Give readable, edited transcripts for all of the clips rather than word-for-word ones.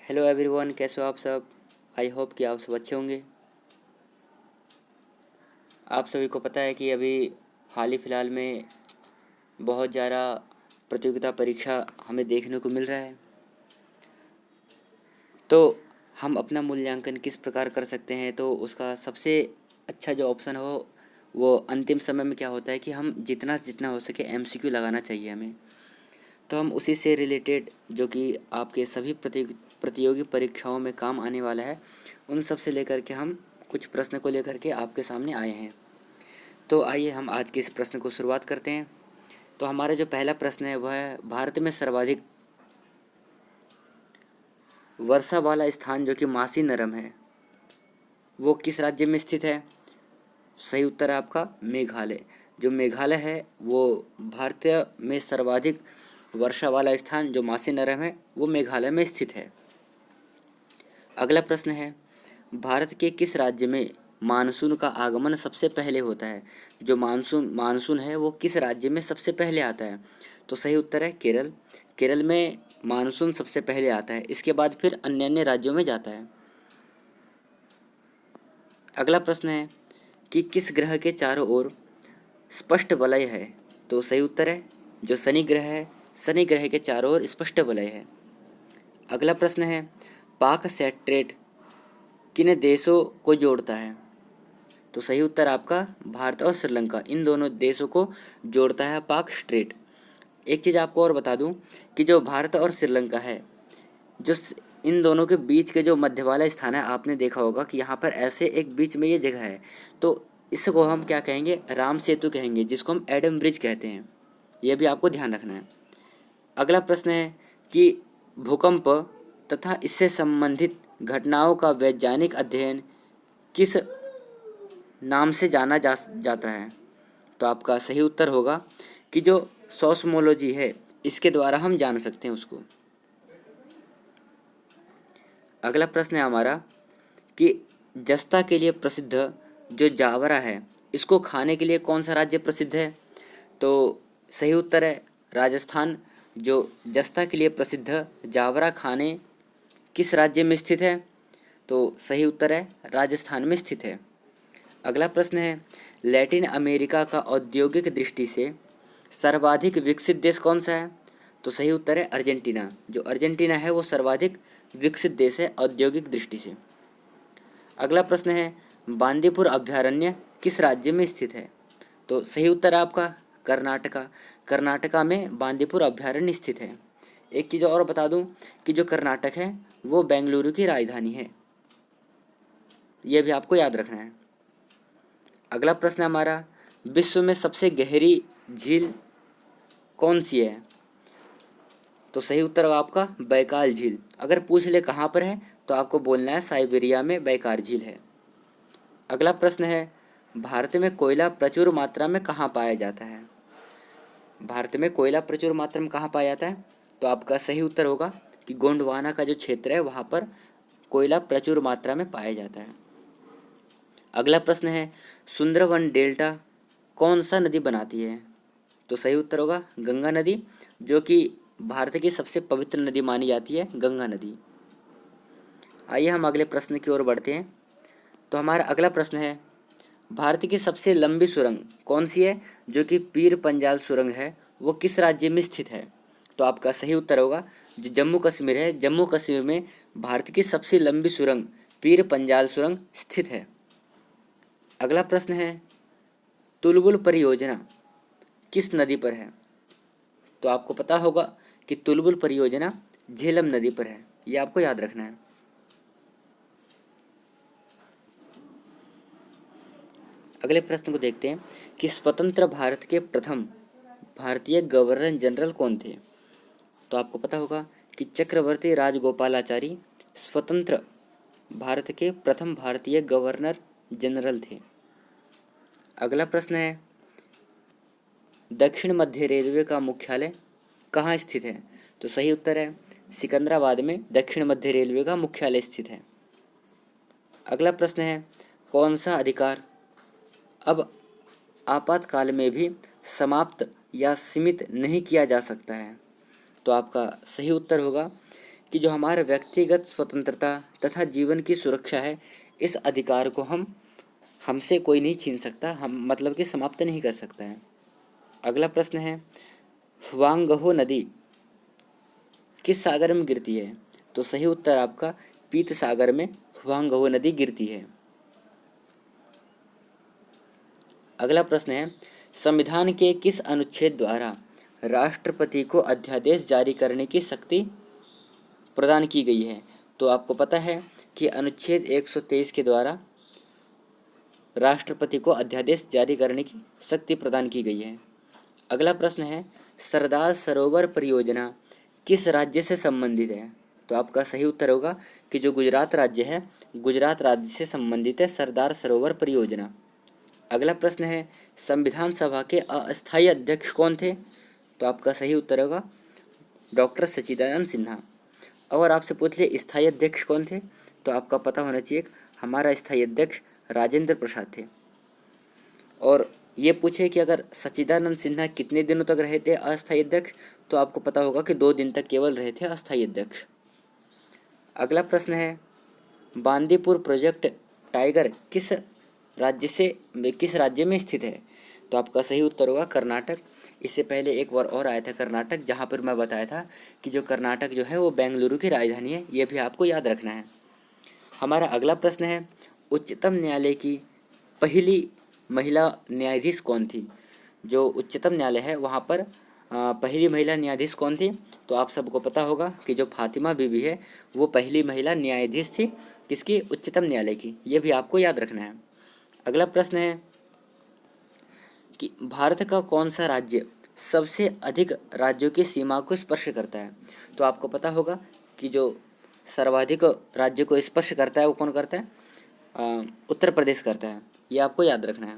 Hello everyone, कैसे हो आप सब। आई होप कि आप सब अच्छे होंगे। आप सभी को पता है कि अभी हाल ही फ़िलहाल में बहुत ज़्यादा प्रतियोगिता परीक्षा हमें देखने को मिल रहा है। तो हम अपना मूल्यांकन किस प्रकार कर सकते हैं, तो उसका सबसे अच्छा जो ऑप्शन हो वो अंतिम समय में क्या होता है कि हम जितना से जितना हो सके एमसीक्यू लगाना चाहिए हमें। तो हम उसी से रिलेटेड जो कि आपके सभी प्रतियोगी परीक्षाओं में काम आने वाला है, उन सब से लेकर के हम कुछ प्रश्न को लेकर के आपके सामने आए हैं। तो आइए हम आज के इस प्रश्न को शुरुआत करते हैं। तो हमारा जो पहला प्रश्न है वह है, भारत में सर्वाधिक वर्षा वाला स्थान जो कि मासी नरम है वो किस राज्य में स्थित है। सही उत्तर है आपका मेघालय। जो मेघालय है वो भारत में सर्वाधिक वर्षा वाला स्थान जो मासी नरम है वो मेघालय में स्थित है। अगला प्रश्न है, भारत के किस राज्य में मानसून का आगमन सबसे पहले होता है। जो मानसून है वो किस राज्य में सबसे पहले आता है। तो सही उत्तर है केरल। केरल में मानसून सबसे पहले आता है, इसके बाद फिर अन्य अन्य राज्यों में जाता है। अगला प्रश्न है कि किस ग्रह के चारों ओर स्पष्ट वलय है। तो सही उत्तर है जो शनि ग्रह है, शनि ग्रह के चारों ओर स्पष्ट वलय है। अगला प्रश्न है, पाक स्ट्रेट किन देशों को जोड़ता है। तो सही उत्तर आपका भारत और श्रीलंका, इन दोनों देशों को जोड़ता है पाक स्ट्रेट। एक चीज़ आपको और बता दूं कि जो भारत और श्रीलंका है, इन दोनों के बीच के जो मध्य वाला स्थान है, आपने देखा होगा कि यहाँ पर ऐसे एक बीच में ये जगह है, तो इसको हम क्या कहेंगे, राम सेतु कहेंगे, जिसको हम एडम ब्रिज कहते हैं। यह भी आपको ध्यान रखना है। अगला प्रश्न है कि भूकंप तथा इससे संबंधित घटनाओं का वैज्ञानिक अध्ययन किस नाम से जाना जाता है। तो आपका सही उत्तर होगा कि जो सॉस्मोलॉजी है, इसके द्वारा हम जान सकते हैं उसको। अगला प्रश्न है हमारा कि जस्ता के लिए प्रसिद्ध जो जावरा है, इसको खाने के लिए कौन सा राज्य प्रसिद्ध है। तो सही उत्तर है राजस्थान। जो जस्ता के लिए प्रसिद्ध जावरा खाने किस राज्य में स्थित है। तो सही उत्तर है राजस्थान में स्थित है। अगला प्रश्न है, लैटिन अमेरिका का औद्योगिक दृष्टि से सर्वाधिक विकसित देश कौन सा है। तो सही उत्तर है अर्जेंटीना। जो अर्जेंटीना है वो सर्वाधिक विकसित देश है औद्योगिक दृष्टि से। अगला प्रश्न है, बांदीपुर अभयारण्य किस राज्य में स्थित है। तो सही उत्तर है आपका कर्नाटका। कर्नाटका में बांदीपुर अभयारण्य स्थित है। एक चीज़ और बता दूं कि जो कर्नाटक है वो बेंगलुरु की राजधानी है, यह भी आपको याद रखना है। अगला प्रश्न हमारा, विश्व में सबसे गहरी झील कौन सी है। तो सही उत्तर होगा आपका बैकाल झील। अगर पूछ ले कहाँ पर है तो आपको बोलना है साइबेरिया में बैकार झील है। अगला प्रश्न है, भारत में कोयला प्रचुर मात्रा में कहाँ पाया जाता है। भारत में कोयला प्रचुर मात्रा में कहाँ पाया जाता है। तो आपका सही उत्तर होगा कि गोंडवाना का जो क्षेत्र है वहाँ पर कोयला प्रचुर मात्रा में पाया जाता है। अगला प्रश्न है, सुंदरवन डेल्टा कौन सा नदी बनाती है। तो सही उत्तर होगा गंगा नदी, जो कि भारत की सबसे पवित्र नदी मानी जाती है, गंगा नदी। आइए हम अगले प्रश्न की ओर बढ़ते हैं। तो हमारा अगला प्रश्न है, भारत की सबसे लंबी सुरंग कौन सी है। जो कि पीर पंजाल सुरंग है वो किस राज्य में स्थित है। तो आपका सही उत्तर होगा जो जम्मू कश्मीर है, जम्मू कश्मीर में भारत की सबसे लंबी सुरंग पीर पंजाल सुरंग स्थित है। अगला प्रश्न है, तुलबुल परियोजना किस नदी पर है। तो आपको पता होगा कि तुलबुल परियोजना झेलम नदी पर है, यह आपको याद रखना है। अगले प्रश्न को देखते हैं कि स्वतंत्र भारत के प्रथम भारतीय गवर्नर जनरल कौन थे। तो आपको पता होगा कि चक्रवर्ती राजगोपालाचारी स्वतंत्र भारत के प्रथम भारतीय गवर्नर जनरल थे। अगला प्रश्न है, दक्षिण मध्य रेलवे का मुख्यालय कहाँ स्थित है। तो सही उत्तर है सिकंदराबाद में दक्षिण मध्य रेलवे का मुख्यालय स्थित है। अगला प्रश्न है, कौन सा अधिकार अब आपातकाल में भी समाप्त या सीमित नहीं किया जा सकता है। तो आपका सही उत्तर होगा कि जो हमारा व्यक्तिगत स्वतंत्रता तथा जीवन की सुरक्षा है, इस अधिकार को हमसे कोई नहीं छीन सकता, हम मतलब कि समाप्त नहीं कर सकता है। अगला प्रश्न है, हुआंगहो नदी किस सागर में गिरती है? तो सही उत्तर आपका पीत सागर में हुआंगहो नदी गिरती है। अगला प्रश्न है, संविधान के किस अनुच्छेद द्वारा राष्ट्रपति को अध्यादेश जारी करने की शक्ति प्रदान की गई है? तो आपको पता है कि अनुच्छेद 123 के द्वारा राष्ट्रपति को अध्यादेश जारी करने की शक्ति प्रदान की गई है। अगला प्रश्न है, सरदार सरोवर परियोजना किस राज्य से संबंधित है? तो आपका सही उत्तर होगा कि जो गुजरात राज्य है, गुजरात राज्य से संबंधित है सरदार सरोवर परियोजना। अगला प्रश्न है, संविधान सभा के अस्थायी अध्यक्ष कौन थे? तो आपका सही उत्तर होगा डॉक्टर सच्चिदानंद सिन्हा। और आपसे पूछ ले स्थायी अध्यक्ष कौन थे? तो आपका पता होना चाहिए, हमारा स्थायी अध्यक्ष राजेंद्र प्रसाद थे। और ये पूछे कि अगर सच्चिदानंद सिन्हा कितने दिनों तक रहे थे अस्थायी अध्यक्ष? तो आपको पता होगा कि 2 दिन तक केवल रहे थे अस्थायी अध्यक्ष। अगला प्रश्न है, बांदीपुर प्रोजेक्ट टाइगर किस राज्य में स्थित है? तो आपका सही उत्तर होगा कर्नाटक। इससे पहले एक बार और आया था कर्नाटक, जहाँ पर मैं बताया था कि जो कर्नाटक जो है वो बेंगलुरु की राजधानी है। ये भी आपको याद रखना है। हमारा अगला प्रश्न है, उच्चतम न्यायालय की पहली महिला न्यायाधीश कौन थी? जो उच्चतम न्यायालय है वहाँ पर पहली महिला न्यायाधीश कौन थी? तो आप सबको पता होगा कि जो फातिमा बीबी है वो पहली महिला न्यायाधीश थी। किसकी? उच्चतम न्यायालय की। ये भी आपको याद रखना है। अगला प्रश्न है कि भारत का कौन सा राज्य सबसे अधिक राज्यों की सीमा को स्पर्श करता है? तो आपको पता होगा कि जो सर्वाधिक राज्य को स्पर्श करता है वो कौन करता है? उत्तर प्रदेश करता है। ये आपको याद रखना है।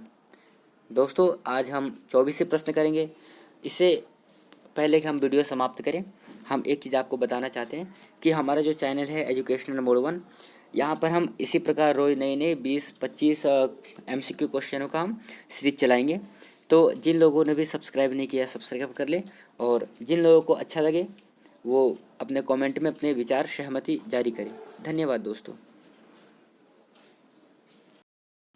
दोस्तों, आज हम 24 प्रश्न करेंगे। इससे पहले कि हम वीडियो समाप्त करें, हम एक चीज़ आपको बताना चाहते हैं कि हमारा जो चैनल है एजुकेशनल मोड 1, यहाँ पर हम इसी प्रकार रोज़ नए 20-25 MCQ क्वेश्चनों का हम सीरीज चलाएंगे। तो जिन लोगों ने भी सब्सक्राइब नहीं किया सब्सक्राइब कर ले, और जिन लोगों को अच्छा लगे वो अपने कमेंट में अपने विचार सहमति जारी करें। धन्यवाद दोस्तों।